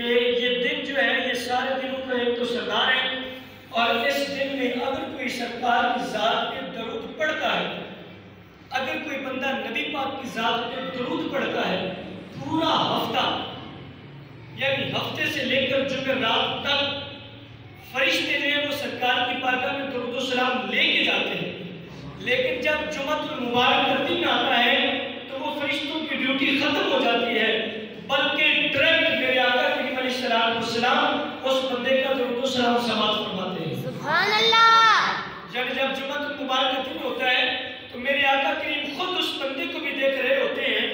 کہ یہ دن جو ہے یہ سارے دنوں کا ایک تو سردار ہے، اور اس دن میں اگر کوئی سرکار کی ذات پہ درود پڑھتا ہے، اگر کوئی بندہ نبی پاک کی ذات پہ درود پڑھتا ہے، پورا ہفتہ یعنی ہفتے سے لے کر جمعرات تک فرشتے جو ہیں وہ سرکار کی بارگاہ میں درود و سلام لے کے جاتے ہیں، لیکن جب جمعۃ المبارک کا دن آتا ہے تو وہ فرشتوں کی ڈیوٹی ختم ہو جاتی ہے، بلکہ ڈائریکٹ میرے آقا کریم علیہ السلام اس بندے کا درود و سلام سماعت فرماتے ہیں۔ سبحان اللہ۔ یعنی جب جمعۃ المبارک کا دن ہوتا ہے تو میرے آقا کریم خود اس بندے کو بھی دیکھ رہے ہوتے ہیں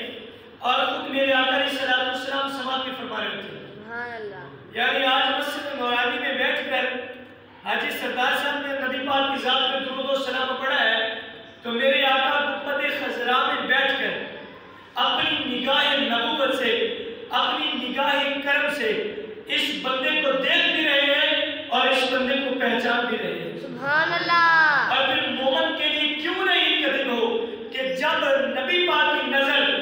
اور خود میرے آقا علیہ السلام سماعت بھی فرما رہے ہوتے ہیں۔ سبحان اللہ۔ یعنی آج مسجد نورانی میں بیٹھ کر حاجی سردار صاحب نے نبی پاک کی ذات پہ درود و سلام پڑھا ہے، تو میرے آقا گنبد خضراء میں بیٹھ کر اپنی نگاہ نبوت سے، اپنی نگاہ کرم سے اس بندے کو دیکھ بھی رہے ہیں اور اس بندے کو پہچان بھی رہے ہیں۔ سبحان اللہ۔ اور پھر مومن کے لیے کیوں نہیں قدر ہو کہ جب نبی پاک کی نظر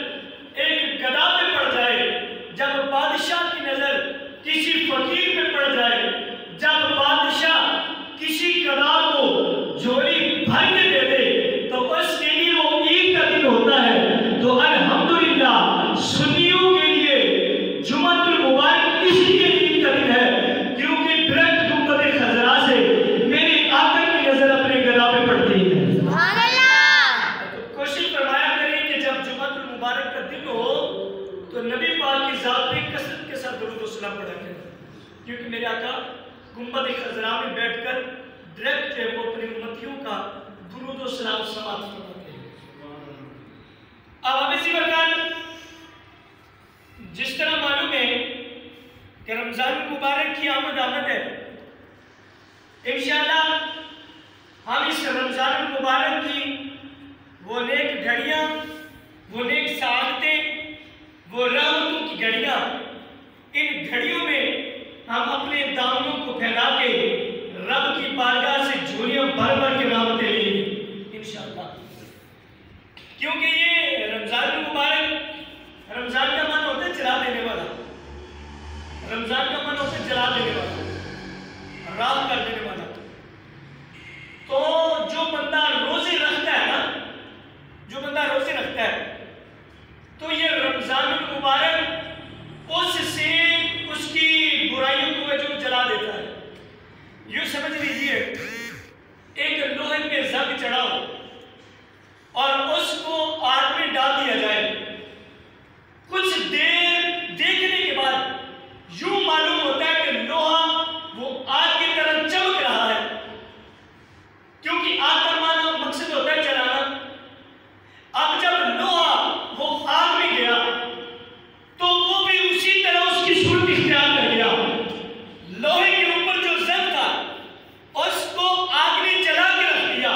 ایک گدھا پہ پڑ جائے، جب بادشاہ کی نظر کسی فقیر پہ پڑ جائے، جب بادشاہ کسی گدھا کو جھولی بھر کے دے دے تو اس کے لیے وہ عید کا دن ہوتا ہے۔ تو الحمدللہ سنیوں کے لیے جمعۃ المبارک اس لیے عید کا دن ہے کیونکہ ڈائریکٹ گنبد خضراء سے میرے آقا کی نظر اپنے گدھا پہ پڑتی ہے۔ سبحان اللہ۔ تو کوشش فرمایا کریں کہ جب جمعۃ المبارک کا دن ہو تو نبی پاک کی ذات پہ کثرت کے ساتھ درود و سلام پڑھا کریں، کیونکہ میرے آقا گنبد خضراء میں بیٹھ کر ڈائریکٹ ہے وہ اپنے امتیوں کا درود و سلام سماعت فرماتے ہیں۔ اب ہمیں اسی برکات جس طرح معلوم ہے کہ رمضان المبارک کی آمد ہے، انشاءاللہ ہم اس رمضان المبارک کی وہ نیک گھڑیاں، وہ نیک سعادتیں، وہ رحمتوں کی گھڑیاں، ان گھڑیوں میں ہم اپنے دامنوں کو پھیلا کے رب کی بارگاہ سے جھولیاں بھر بھر کے رحمتیں لیں گے انشاءاللہ، کیونکہ یہ رمضان المبارک، رمضان کا معنی ہوتا ہے جلا دینے والا، رمضان کا معنی ہوتا ہے جلا دینے والا، راہ کر دینے والا۔ تو جو بندہ روزے رکھتا ہے نا، جو بندہ روزے رکھتا ہے تو یہ رمضان المبارک اس سے اس کی برائیوں کو جو جلا دیتا ہے۔ یوں سمجھ لیجئے ایک لوہے پہ زنگ چڑھاؤ اور اس کو آگ میں ڈال دیا جائے، کچھ دیر دیکھنے کے بعد یوں معلوم ہوتا ہے کہ لوہا وہ آگ کی طرح چمک رہا ہے، کیونکہ آگ کا معنی مقصد ہوتا ہے جلانا۔ اب جب لوہا وہ آگ میں گیا تو وہ بھی اسی طرح اس کی صورت اختیار کر گیا، لوہے کے اوپر جو زنگ تھا اس کو آگ نے جلا کے رکھ دیا،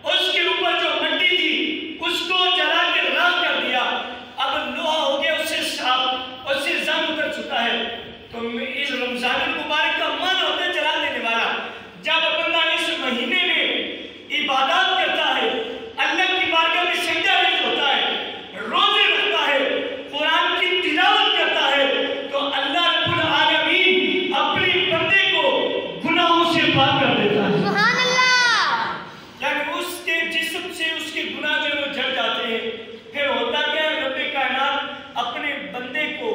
اس کے اوپر جو مٹی تھی اس کو جلا کے راکھ کر دیا، اب لوہا ہو گیا اس سے صاف، اس سے زنگ اتر چکا ہے۔ تو اس رمضان المبارک کا معنی ہوتا ہے جلا دینے والا۔ جب بندہ اس مہینے میں عبادات کرتا ہے، اللہ کی بارگاہ میں سجدہ ریز ہوتا ہے، روزے رکھتا ہے، قرآن کی تلاوت کرتا ہے، تو اللہ رب العالمین اپنے بندے کو گناہوں سے پاک کر دیتا ہے۔ سبحان اللہ۔ یعنی اس کے جسم سے اس کے گناہ جو وہ جھڑ جاتے ہیں۔ پھر ہوتا کیا ہے، رب کائنات اپنے بندے کو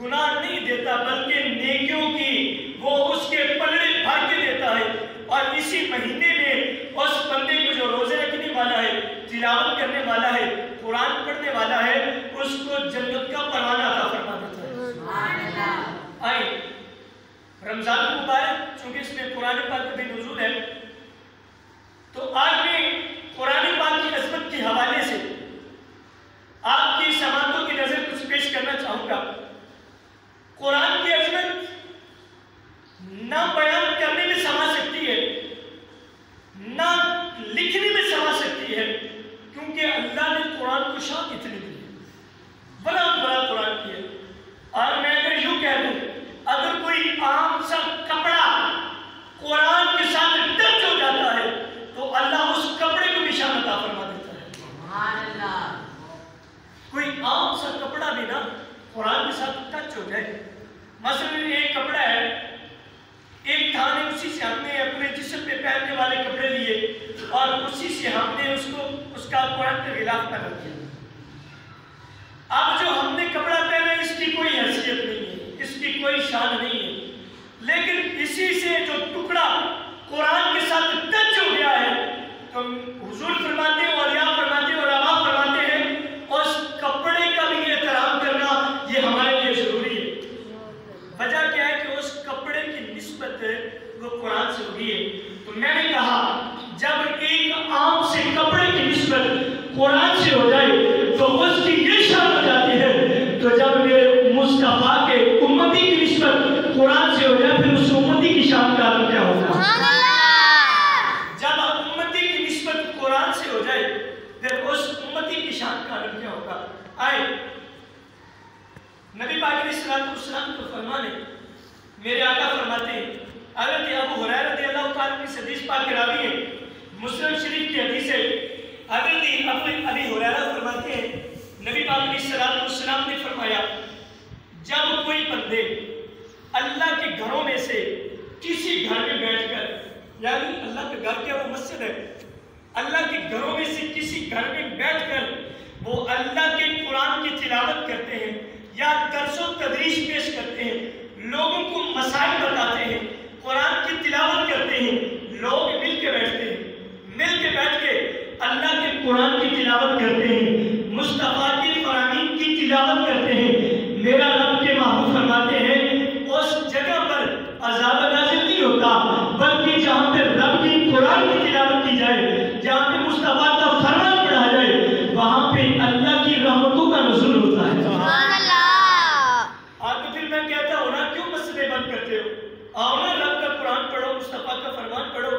گناہ نہیں دیتا بلکہ نیکیوں کی وہ اس کے پلڑے بھر کے دیتا ہے، اور اسی مہینے میں اس بندے کو جو روزے رکھنے والا ہے، تلاوت کرنے والا ہے، قرآن پڑھنے والا ہے، اس کو جنت کا پروانہ عطا فرما دیتا ہے۔ سبحان اللہ۔ آئے رمضان المبارک چونکہ اس میں قرآن پاک کا بھی نزول ہے، تو آج میں قرآن پاک کی عظمت کے حوالے سے آپ کی سماعتوں کی نظر کچھ پیش کرنا چاہوں گا۔ قرآن کی عظمت نہ بیان کرنے میں سما سکتی ہے، نہ لکھنے میں سما سکتی ہے، کیونکہ اللہ نے قرآن کو شان اتنی دی ہے، بڑا بڑا قرآن کی ہے۔ اور میں اگر یوں کہہ دوں، اگر کوئی عام سا کپڑا قرآن کے ساتھ ٹچ ہو جاتا ہے تو اللہ اس کپڑے کو بھی شان عطا فرما دیتا ہے۔ سبحان اللہ۔ کوئی عام سا کپڑا بھی نا قرآن کے ساتھ ٹچ ہو جائے مثلا ایک کپڑا ہے، ایک تھان ہے، اسی سے ہم نے اپنے جسم پہ پہننے والے کپڑے لیے اور اسی سے ہم نے اس کا قرآن کے خلاف پیدا کیا۔ اب جو ہم نے کپڑا پہنا اس کی کوئی حیثیت نہیں ہے، اس کی کوئی شان نہیں ہے، لیکن اسی سے جو ٹکڑا قرآن کے ساتھ ٹچ ہو گیا ہے تو حضور فرماتے ہیں، اولیاء فرماتے ہیں، علماء فرماتے ہیں اس کپڑے کا بھی احترام کرنا یہ ہمارے لیے ضروری ہے۔ وجہ کیا ہے کہ اس کپڑے کی نسبت وہ قرآن سے ہوئی ہے۔ تو میں نے کہا جب ایک عام سے کپڑے کی نسبت قرآن سے ہو جائے تو اس کی یہ شان ہو جاتی ہے، تو جب مصطفیٰ کے امتی کی نسبت قرآن سے ہو جائے پھر اس امتی کی شان کا عالم کیا ہوگا؟ جب امتی کی نسبت قرآن سے ہو جائے پھر اس امتی کی شان کا عالم کیا ہوگا؟ آئے نبی پاک علیہ السلام کو فرمانے میرے آقا فرماتے ہیں، حضرت ابو ہریرہ رضی اللہ تعالیٰ کی حدیث پاک راوی ہے، مسلم شریف کی حدیث ہے، حضرت ابی ہریرہ فرماتے ہیں نبی پاک علیہ السلام نے فرمایا جب کوئی بندے اللہ کے گھروں میں سے کسی گھر میں بیٹھ کر، یعنی اللہ کا گھر کیا وہ مسجد ہے، اللہ کے گھروں میں سے کسی گھر میں بیٹھ کر وہ اللہ کے قرآن کی تلاوت کرتے ہیں یا درس و تدریس پیش کرتے ہیں، لوگوں کو مسائل بتاتے ہیں، قرآن کی تلاوت کرتے ہیں، لوگ مل کے بیٹھتے ہیں، مل کے بیٹھ کے اللہ کے قرآن کی تلاوت کرتے ہیں، مصطفیٰ کی فرامین کی تلاوت کرتے ہیں، میرا رب کے محبوب فرماتے ہیں اس جگہ پر عذاب نازل نہیں ہوتا، بلکہ جہاں پہ رب کی قرآن کی تلاوت کی جائے، جہاں پہ مصطفیٰ کا فرمان پڑھا جائے، وہاں پہ اللہ کی رحمتوں کا نزول ہوتا ہے۔ سبحان اللہ۔ آپ تو پھر میں کہتا ہوں نا کیوں مسئلے بند کرتے ہو؟ آؤ نا رب کا قرآن پڑھو، مصطفیٰ کا فرمان پڑھو۔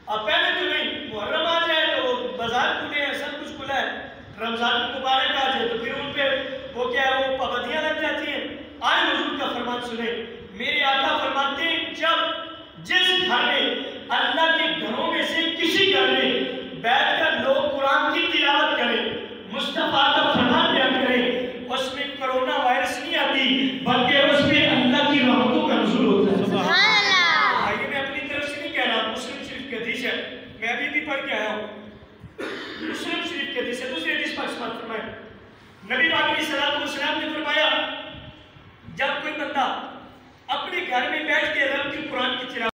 اب پہلے تو نہیں، محرم آ جائے تو وہ بازار کھلے ہیں، سب کچھ کھلا ہے، رمضان مبارک آ جائے تو پھر ان پہ وہ کیا ہے وہ پابندیاں لگ جاتی ہیں۔ آئے حضور کا فرمان سنیں، میرے آقا فرماتے ہیں جب جس گھر میں اللہ کے گھروں میں سے کسی گھر میں بیٹھ کر لوگ قرآن کی تلاوت کریں، مصطفیٰ کا فرمان بیان کریں، اس میں کرونا وائرس نہیں آتی بلکہ اس میں اللہ کی رحمتوں کا نزول ہوتا ہے۔ سبحان اللہ۔ آئیے میں اپنی طرف سے نہیں کہہ رہا، مسلم شریف کی حدیث ہے، میں ابھی بھی پڑھ کے آیا ہوں، مسلم شریف کی حدیث ہے، دوسری حدیث پاک سماعت فرمائیں، نبی پاک علیہ السلام نے فرمایا جب کوئی بندہ اپنے گھر میں بیٹھ کے رب کی قرآن کی تلاوت